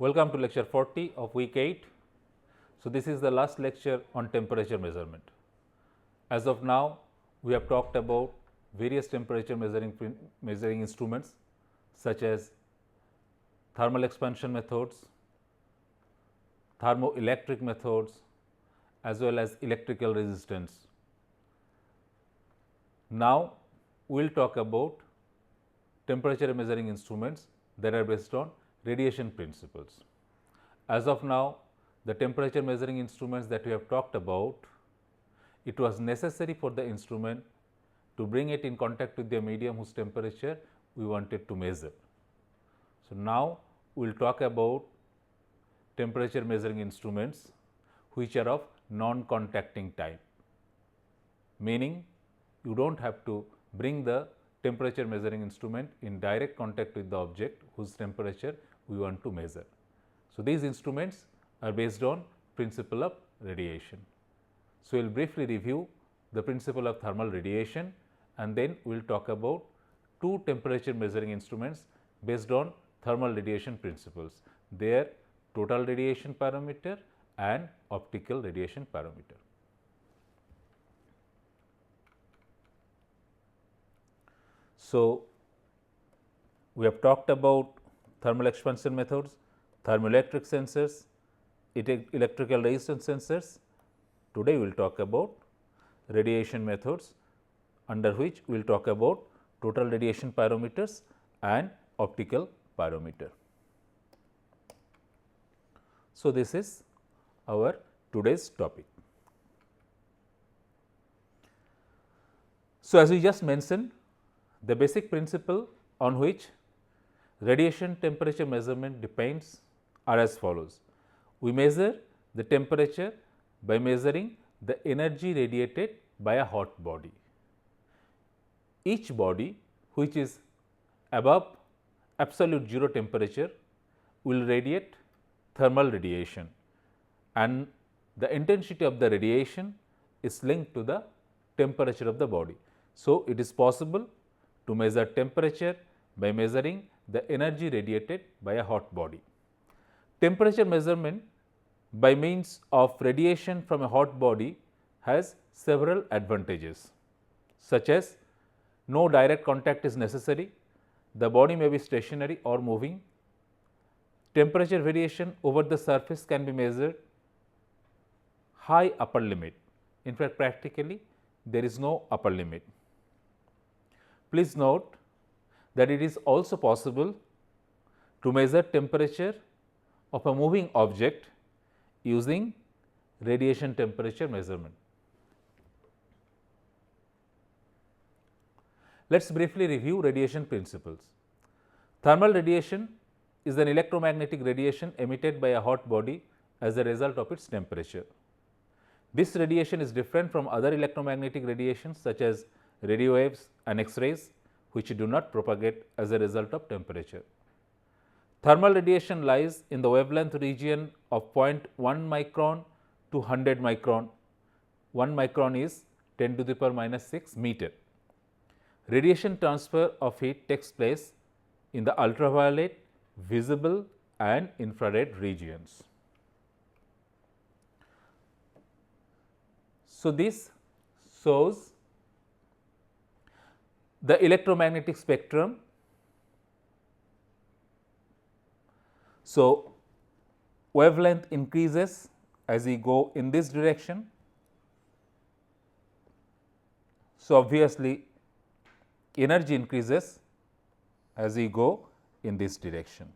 Welcome to lecture 40 of week 8. So, this is the last lecture on temperature measurement. As of now, we have talked about various temperature measuring instruments such as thermal expansion methods, thermoelectric methods, as well as electrical resistance. Now, we will talk about temperature measuring instruments that are based on radiation principles. As of now, the temperature measuring instruments that we have talked about, it was necessary for the instrument to bring it in contact with the medium whose temperature we wanted to measure. So, now we will talk about temperature measuring instruments which are of non-contacting type, meaning you do not have to bring the temperature measuring instrument in direct contact with the object whose temperature we want to measure. So, these instruments are based on principle of radiation. So, we will briefly review the principle of thermal radiation and then we will talk about two temperature measuring instruments based on thermal radiation principles. They are total radiation parameter and optical radiation parameter. So, we have talked about thermal expansion methods, thermoelectric sensors, electrical resistance sensors. Today, we will talk about radiation methods, under which we will talk about total radiation pyrometers and optical pyrometer. So, this is our today's topic. So, as we just mentioned, the basic principle on which radiation temperature measurement depends are as follows. We measure the temperature by measuring the energy radiated by a hot body. Each body which is above absolute 0 temperature will radiate thermal radiation, and the intensity of the radiation is linked to the temperature of the body. So, it is possible to measure temperature by measuring the energy radiated by a hot body. Temperature measurement by means of radiation from a hot body has several advantages, such as no direct contact is necessary, the body may be stationary or moving, temperature variation over the surface can be measured, high upper limit. In fact, practically there is no upper limit. Please note that it is also possible to measure temperature of a moving object using radiation temperature measurement. Let us briefly review radiation principles. Thermal radiation is an electromagnetic radiation emitted by a hot body as a result of its temperature. This radiation is different from other electromagnetic radiations such as radio waves and X-rays, which do not propagate as a result of temperature. Thermal radiation lies in the wavelength region of 0.1 micron to 100 micron. 1 micron is 10 to the power minus 6 meter. Radiation transfer of heat takes place in the ultraviolet, visible and infrared regions. So, this shows the electromagnetic spectrum. So, wavelength increases as we go in this direction. So, obviously, energy increases as we go in this direction.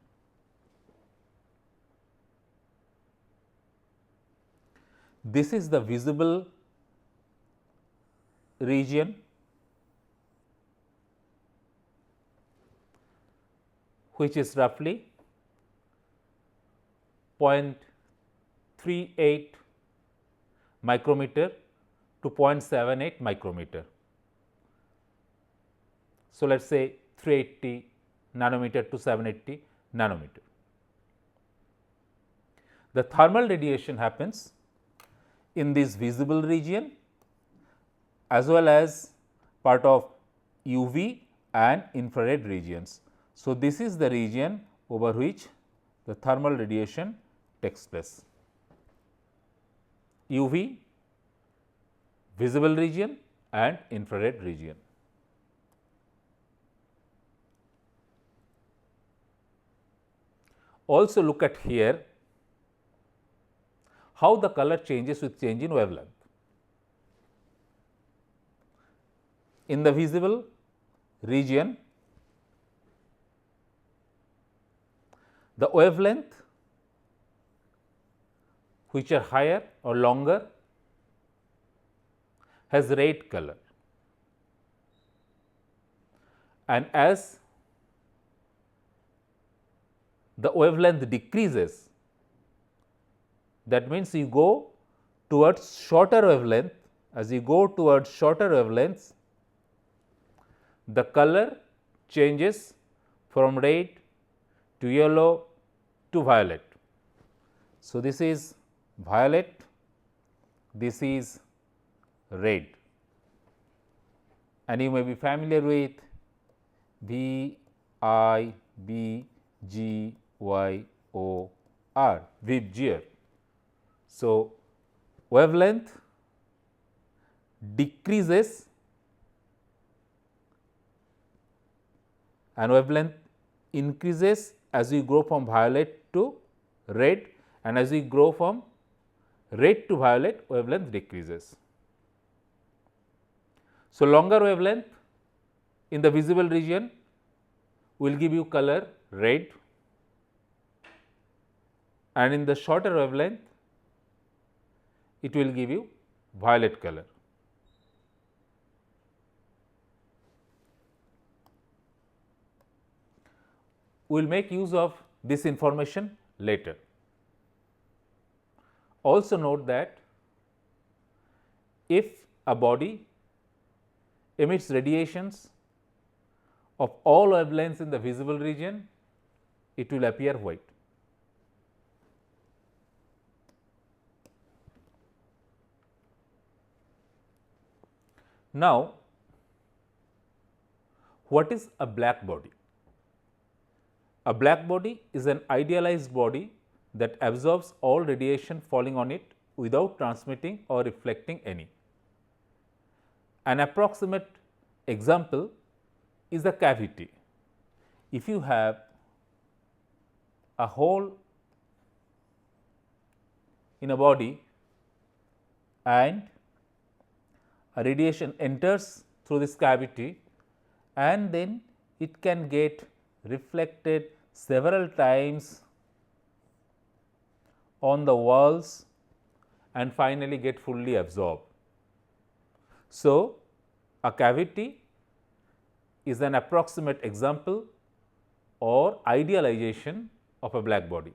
This is the visible region, which is roughly 0.38 micrometer to 0.78 micrometer. So, let us say 380 nanometer to 780 nanometer. The thermal radiation happens in this visible region as well as part of UV and infrared regions. So, this is the region over which the thermal radiation takes place. UV, visible region and infrared region. Also look at here how the color changes with change in wavelength. In the visible region, the wavelength which are higher or longer has red color, and as the wavelength decreases, that means you go towards shorter wavelength. As you go towards shorter wavelengths, the color changes from red to yellow to violet. So, this is violet, this is red, and you may be familiar with VIBGYOR, VIBGYOR. So, wavelength decreases and wavelength increases as we go from violet to red, and as we grow from red to violet, wavelength decreases. So, longer wavelength in the visible region will give you color red, and in the shorter wavelength it will give you violet color. We will make use of this information later. Also note that if a body emits radiations of all wavelengths in the visible region, it will appear white. Now, what is a black body? A black body is an idealized body that absorbs all radiation falling on it without transmitting or reflecting any. An approximate example is a cavity. If you have a hole in a body and a radiation enters through this cavity, and then it can get reflected several times on the walls and finally get fully absorbed. So, a cavity is an approximate example or idealization of a black body.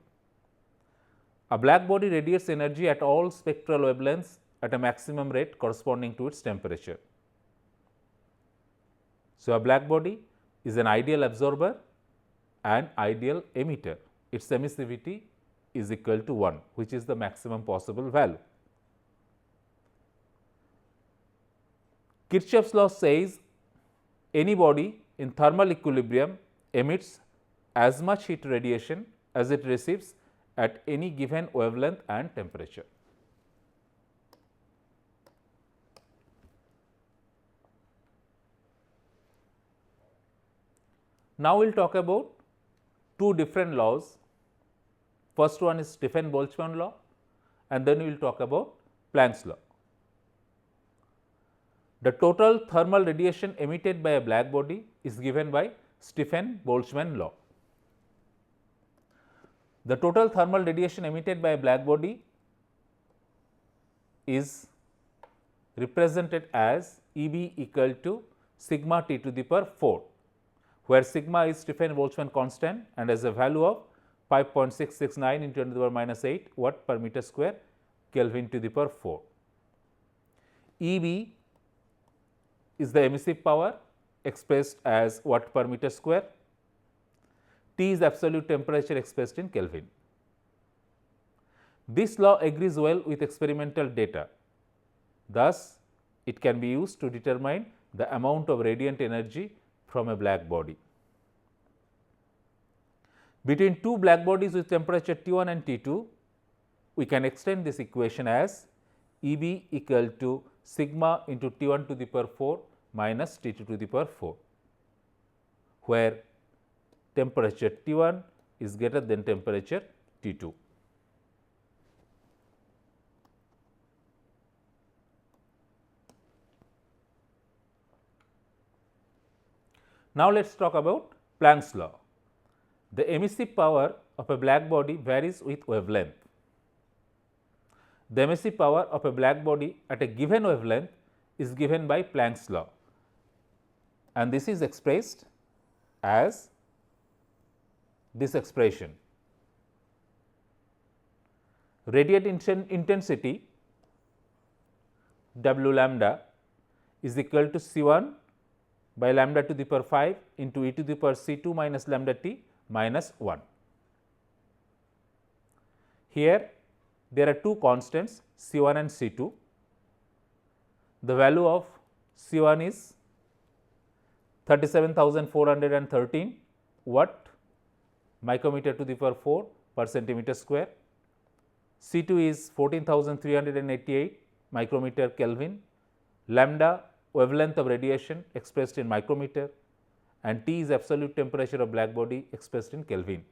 A black body radiates energy at all spectral wavelengths at a maximum rate corresponding to its temperature. So, a black body is an ideal absorber and ideal emitter. Its emissivity is equal to 1, which is the maximum possible value. Kirchhoff's law says any body in thermal equilibrium emits as much heat radiation as it receives at any given wavelength and temperature. Now, we will talk about two different laws. First one is Stefan-Boltzmann law, and then we will talk about Planck's law. The total thermal radiation emitted by a black body is given by Stefan-Boltzmann law. The total thermal radiation emitted by a black body is represented as EB equal to sigma T to the power 4, where sigma is Stefan-Boltzmann constant and has a value of 5.669 into 10 to the power minus 8 watt per meter square Kelvin to the power 4. EB is the emissive power expressed as watt per meter square. T is absolute temperature expressed in Kelvin. This law agrees well with experimental data. Thus, it can be used to determine the amount of radiant energy from a black body. Between two black bodies with temperature T1 and T2, we can extend this equation as Eb equal to sigma into T1 to the power 4 minus T2 to the power 4, where temperature T1 is greater than temperature T2. Now, let us talk about Planck's law. The emissive power of a black body varies with wavelength. The emissive power of a black body at a given wavelength is given by Planck's law, and this is expressed as this expression: radiant intensity W lambda is equal to C1 by lambda to the power 5 into e to the power C2 minus lambda t minus 1. Here there are two constants C1 and C2. The value of C1 is 37,413 watt micrometer to the power 4 per centimeter square. C2 is 14,388 micrometer Kelvin, lambda wavelength of radiation expressed in micrometer, and T is absolute temperature of black body expressed in Kelvin.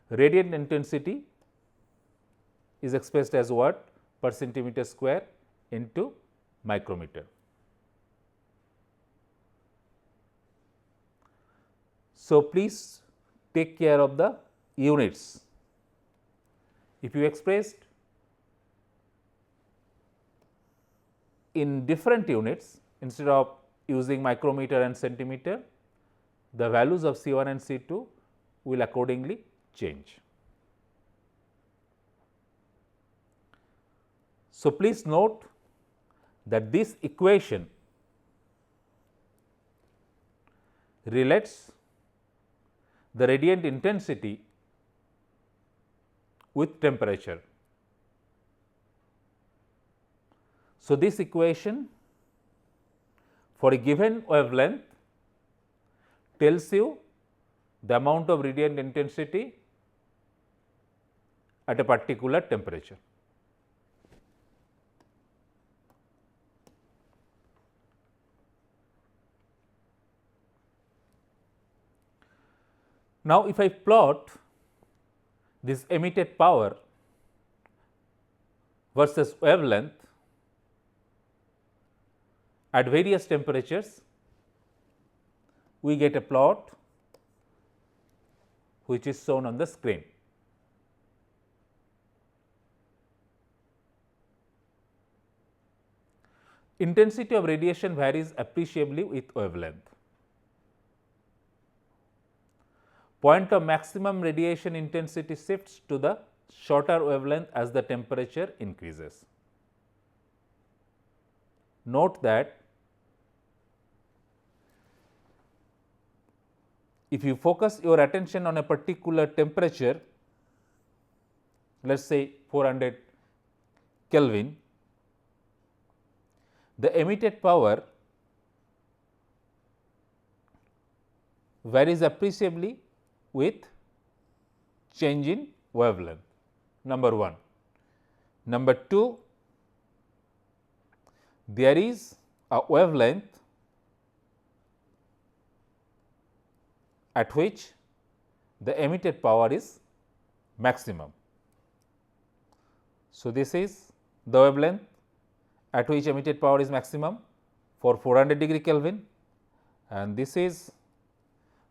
Radiant intensity is expressed as watt per centimeter square into micrometer. So, please take care of the units. If you expressed in different units instead of using micrometer and centimeter, the values of C1 and C2 will accordingly change. So, please note that this equation relates the radiant intensity with temperature. So, this equation for a given wavelength tells you the amount of radiant intensity at a particular temperature. Now, if I plot this emitted power versus wavelength at various temperatures, we get a plot which is shown on the screen. Intensity of radiation varies appreciably with wavelength. Point of maximum radiation intensity shifts to the shorter wavelength as the temperature increases. Note that if you focus your attention on a particular temperature, let us say 400 Kelvin, the emitted power varies appreciably with change in wavelength, number 1. Number 2, there is a wavelength at which the emitted power is maximum. So, this is the wavelength at which emitted power is maximum for 400 degree Kelvin, and this is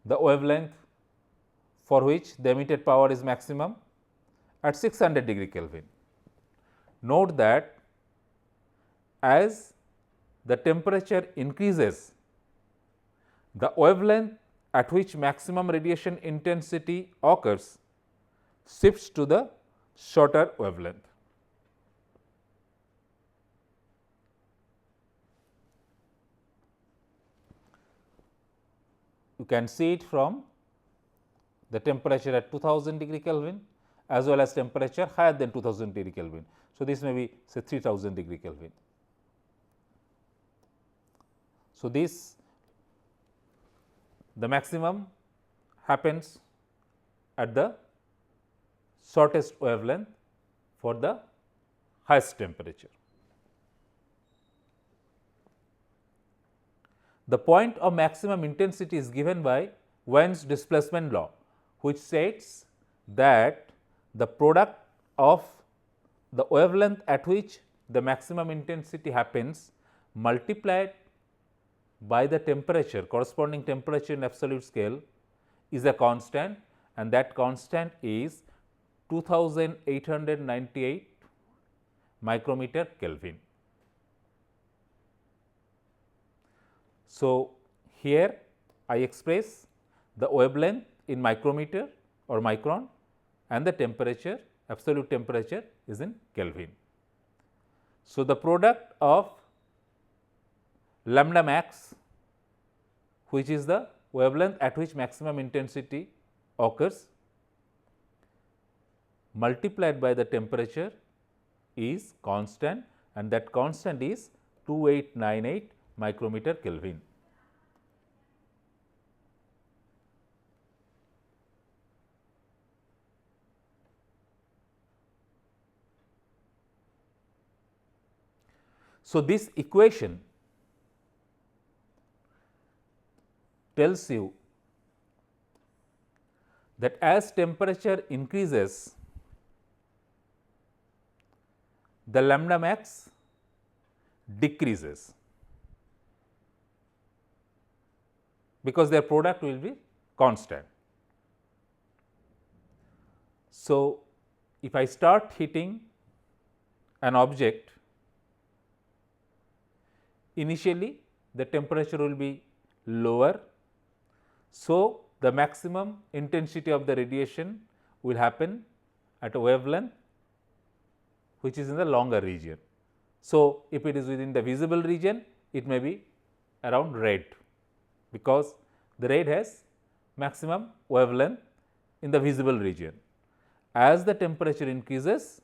the wavelength for which the emitted power is maximum at 600 degree Kelvin. Note that as the temperature increases, the wavelength at which maximum radiation intensity occurs shifts to the shorter wavelength. You can see it from the temperature at 2000 degree Kelvin as well as temperature higher than 2000 degree Kelvin. So, this may be say 3000 degree Kelvin. So, this the maximum happens at the shortest wavelength for the highest temperature. The point of maximum intensity is given by Wien's displacement law, which states that the product of the wavelength at which the maximum intensity happens multiplied by the temperature, corresponding temperature in absolute scale, is a constant, and that constant is 2898 micrometer Kelvin. So, here I express the wavelength in micrometer or micron, and the temperature, absolute temperature, is in Kelvin. So, the product of lambda max, which is the wavelength at which maximum intensity occurs, multiplied by the temperature, is constant, and that constant is 2898 micrometer Kelvin. So, this equation tells you that as temperature increases, the lambda max decreases, because their product will be constant. So, if I start heating an object, initially the temperature will be lower. So, the maximum intensity of the radiation will happen at a wavelength which is in the longer region. So, if it is within the visible region, it may be around red, because the red has maximum wavelength in the visible region. As the temperature increases,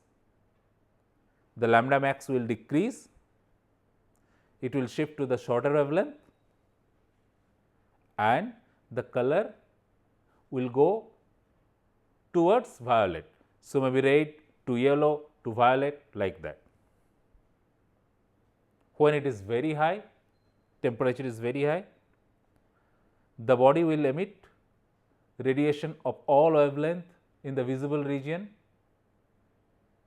the lambda max will decrease, it will shift to the shorter wavelength, and the color will go towards violet. So, maybe red to yellow to violet, like that. When it is very high, temperature is very high, the body will emit radiation of all wavelength in the visible region.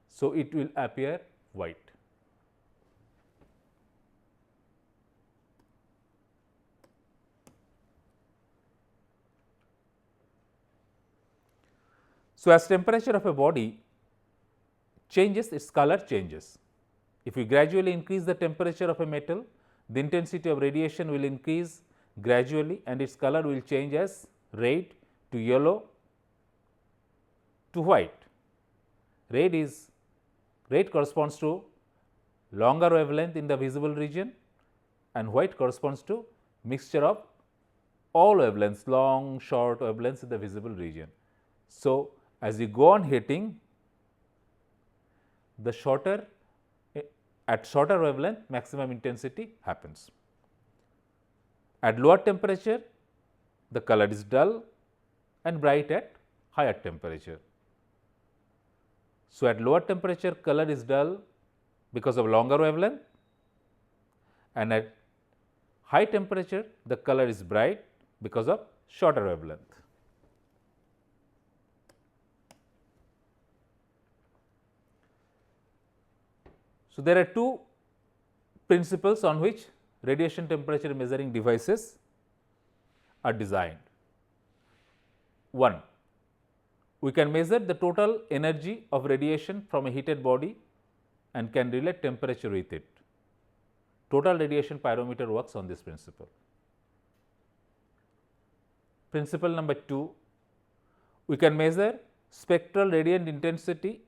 So, it will appear white. So, as temperature of a body changes, its color changes. If we gradually increase the temperature of a metal, the intensity of radiation will increase gradually, and its color will change as red to yellow to white. Red corresponds to longer wavelength in the visible region, and white corresponds to mixture of all wavelengths, long, short wavelengths in the visible region. So, as you go on heating, the shorter wavelength maximum intensity happens. At lower temperature, the color is dull and bright at higher temperature. So, at lower temperature, color is dull because of longer wavelength, and at high temperature, the color is bright because of shorter wavelength. So, there are two principles on which radiation temperature measuring devices are designed. One, we can measure the total energy of radiation from a heated body and can relate temperature with it. Total radiation pyrometer works on this principle. Principle number 2, we can measure spectral radiant intensity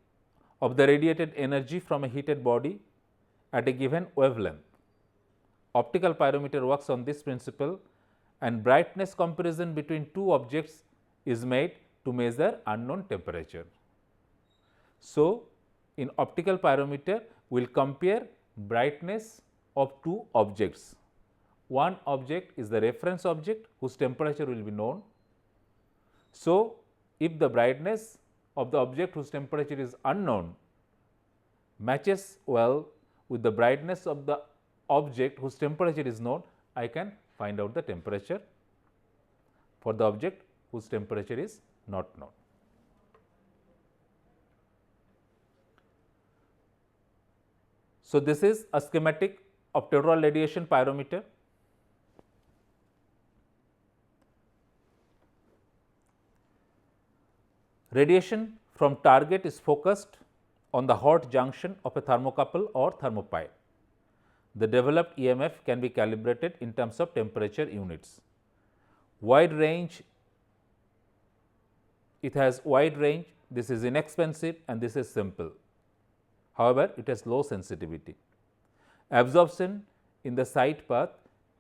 of the radiated energy from a heated body at a given wavelength. Optical pyrometer works on this principle, and brightness comparison between two objects is made to measure unknown temperature. So, in optical pyrometer, we will compare brightness of two objects. One object is the reference object whose temperature will be known. So, if the brightness of the object whose temperature is unknown matches well with the brightness of the object whose temperature is known, I can find out the temperature for the object whose temperature is not known. So, this is a schematic of total radiation pyrometer. Radiation from target is focused on the hot junction of a thermocouple or thermopile. The developed EMF can be calibrated in terms of temperature units. Wide range, it has wide range, this is inexpensive and this is simple. However, it has low sensitivity. Absorption in the side path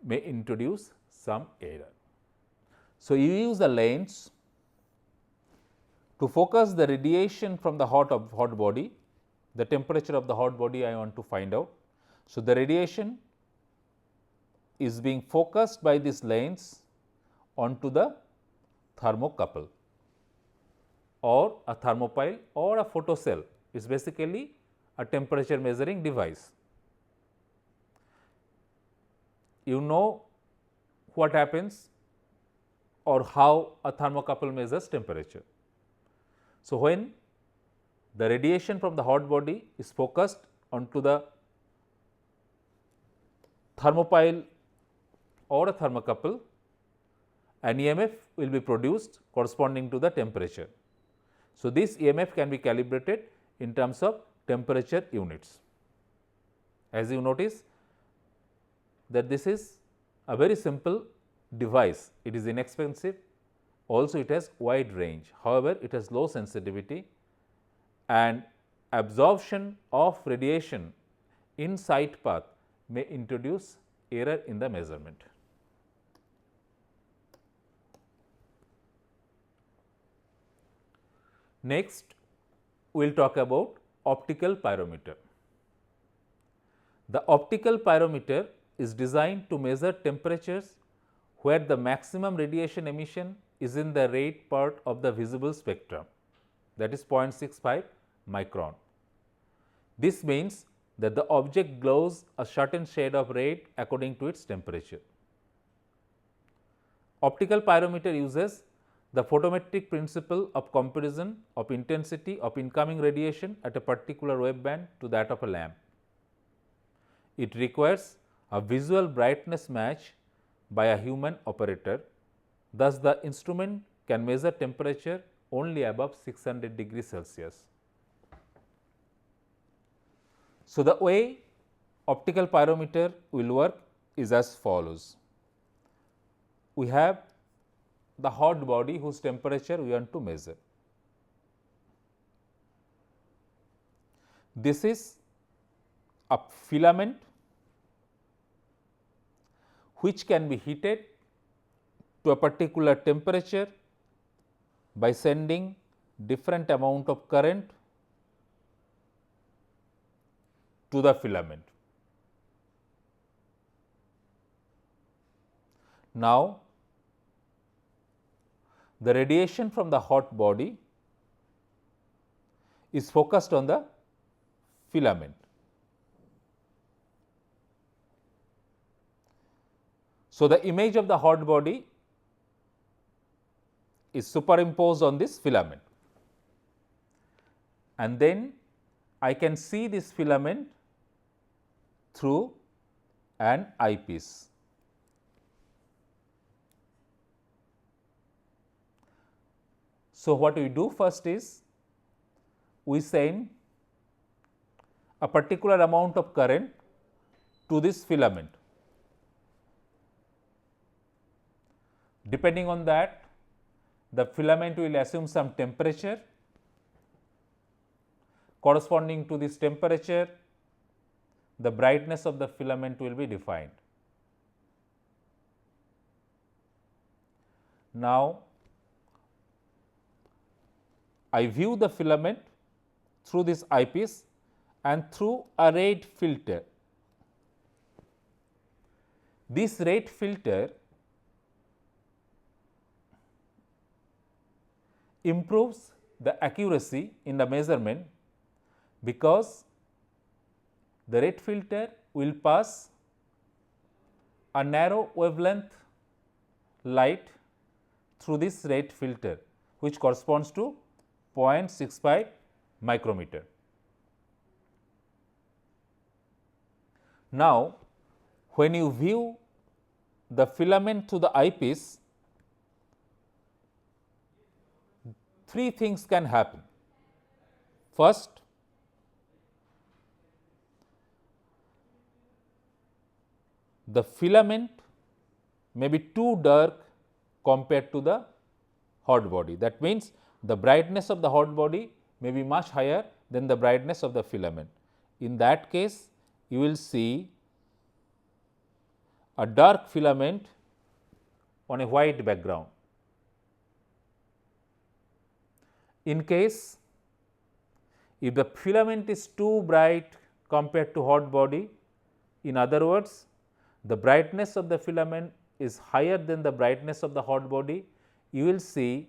may introduce some error. So, you use a lens to focus the radiation from the hot body, the temperature of the hot body I want to find out. So, the radiation is being focused by this lens onto the thermocouple or a thermopile or a photocell. It is basically a temperature measuring device. You know what happens or how a thermocouple measures temperature. So, when the radiation from the hot body is focused onto the thermopile or a thermocouple, an EMF will be produced corresponding to the temperature. So, this EMF can be calibrated in terms of temperature units. As you notice that this is a very simple device, it is inexpensive, also it has wide range. However, it has low sensitivity and absorption of radiation in side path may introduce error in the measurement. Next, we will talk about optical pyrometer. The optical pyrometer is designed to measure temperatures where the maximum radiation emission is in the red part of the visible spectrum, that is 0.65 micron. This means that the object glows a certain shade of red according to its temperature. Optical pyrometer uses the photometric principle of comparison of intensity of incoming radiation at a particular waveband to that of a lamp. It requires a visual brightness match by a human operator. Thus, the instrument can measure temperature only above 600 degrees Celsius. So, the way optical pyrometer will work is as follows. We have the hot body whose temperature we want to measure. This is a filament which can be heated to a particular temperature by sending different amount of current to the filament. Now, the radiation from the hot body is focused on the filament. So, the image of the hot body is superimposed on this filament, and then I can see this filament through an eyepiece. So, what we do first is we send a particular amount of current to this filament. Depending on that, the filament will assume some temperature. Corresponding to this temperature, the brightness of the filament will be defined. Now, I view the filament through this eyepiece and through a red filter. This red filter improves the accuracy in the measurement, because the red filter will pass a narrow wavelength light through this red filter, which corresponds to 0.65 micrometer. Now, when you view the filament through the eyepiece, three things can happen. First, the filament may be too dark compared to the hot body. That means, the brightness of the hot body may be much higher than the brightness of the filament. In that case, you will see a dark filament on a white background. In case if the filament is too bright compared to hot body, in other words, the brightness of the filament is higher than the brightness of the hot body, you will see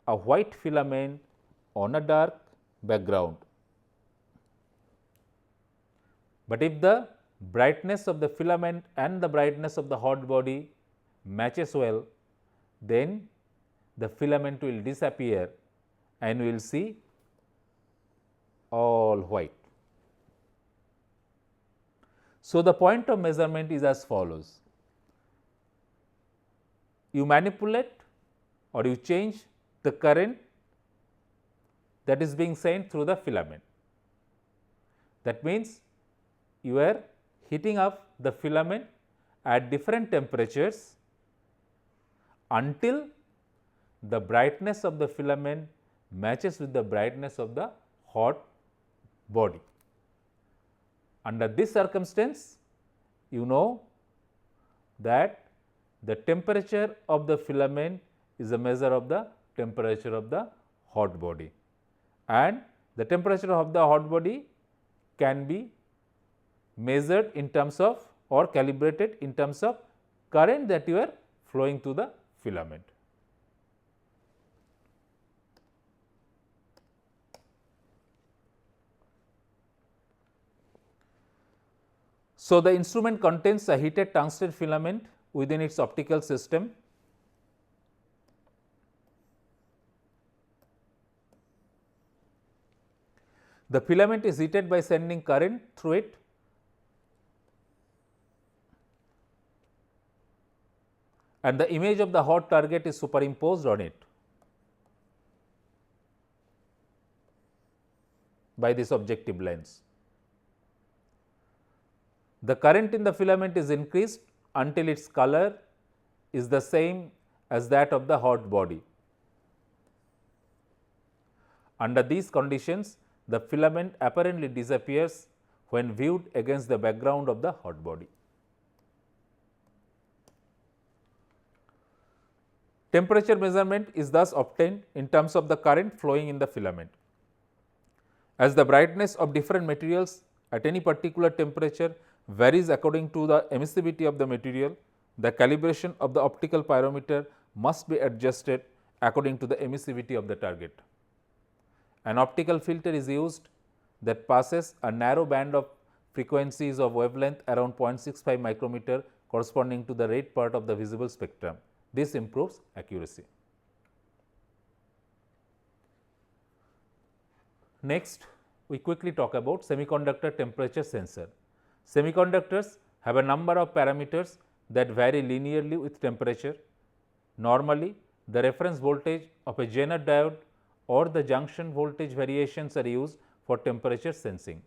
a white filament on a dark background. But if the brightness of the filament and the brightness of the hot body matches well, then the filament will disappear and we will see all white. So, the point of measurement is as follows: you manipulate or you change the current that is being sent through the filament. That means, you are heating up the filament at different temperatures until the brightness of the filament matches with the brightness of the hot body. Under this circumstance, you know that the temperature of the filament is a measure of the temperature of the hot body, and the temperature of the hot body can be measured in terms of or calibrated in terms of current that you are flowing through the filament. So, the instrument contains a heated tungsten filament within its optical system. The filament is heated by sending current through it, and the image of the hot target is superimposed on it by this objective lens. The current in the filament is increased until its color is the same as that of the hot body. Under these conditions, the filament apparently disappears when viewed against the background of the hot body. Temperature measurement is thus obtained in terms of the current flowing in the filament. As the brightness of different materials at any particular temperature varies according to the emissivity of the material, the calibration of the optical pyrometer must be adjusted according to the emissivity of the target. An optical filter is used that passes a narrow band of frequencies of wavelength around 0.65 micrometer corresponding to the red part of the visible spectrum. This improves accuracy. Next, we quickly talk about semiconductor temperature sensor. Semiconductors have a number of parameters that vary linearly with temperature. Normally, the reference voltage of a zener diode or the junction voltage variations are used for temperature sensing.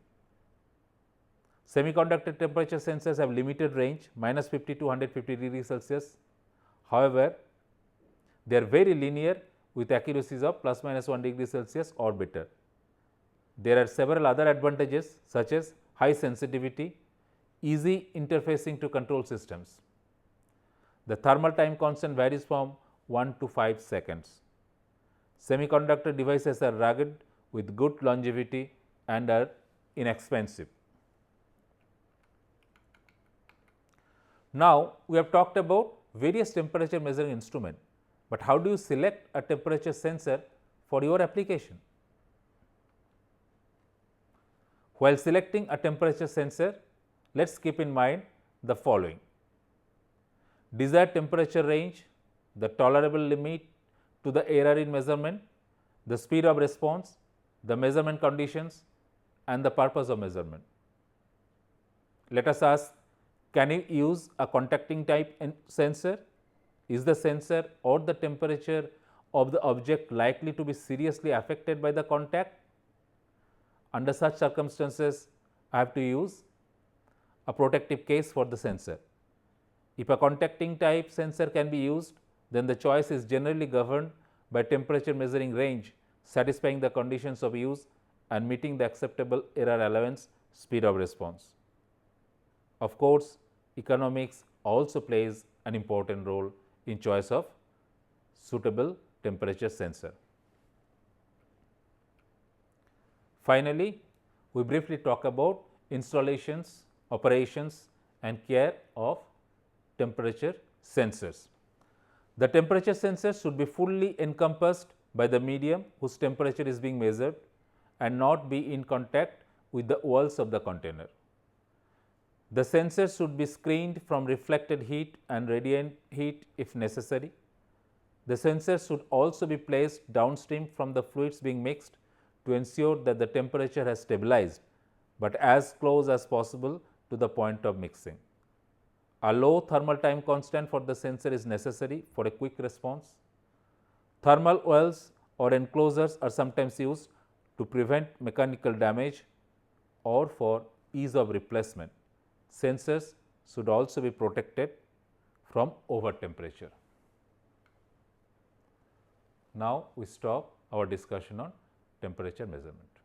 Semiconductor temperature sensors have limited range -50 to 150 degrees Celsius. However, they are very linear with accuracies of ±1 degree Celsius or better. There are several other advantages such as high sensitivity, easy interfacing to control systems. The thermal time constant varies from 1 to 5 seconds. Semiconductor devices are rugged with good longevity and are inexpensive. Now, we have talked about various temperature measuring instruments, but how do you select a temperature sensor for your application. While selecting a temperature sensor, let us keep in mind the following: desired temperature range, the tolerable limit to the error in measurement, the speed of response, the measurement conditions, and the purpose of measurement. Let us ask, can you use a contacting type sensor? Is the sensor or the temperature of the object likely to be seriously affected by the contact? Under such circumstances, I have to use a protective case for the sensor. If a contacting type sensor can be used, then the choice is generally governed by temperature measuring range satisfying the conditions of use and meeting the acceptable error allowance speed of response. Of course, economics also plays an important role in choice of suitable temperature sensor. Finally, we briefly talk about installations, operations and care of temperature sensors. The temperature sensor should be fully encompassed by the medium whose temperature is being measured and not be in contact with the walls of the container. The sensor should be screened from reflected heat and radiant heat if necessary. The sensor should also be placed downstream from the fluids being mixed to ensure that the temperature has stabilized, but as close as possible to the point of mixing. A low thermal time constant for the sensor is necessary for a quick response. Thermal wells or enclosures are sometimes used to prevent mechanical damage or for ease of replacement. Sensors should also be protected from over temperature. Now, we stop our discussion on temperature measurement.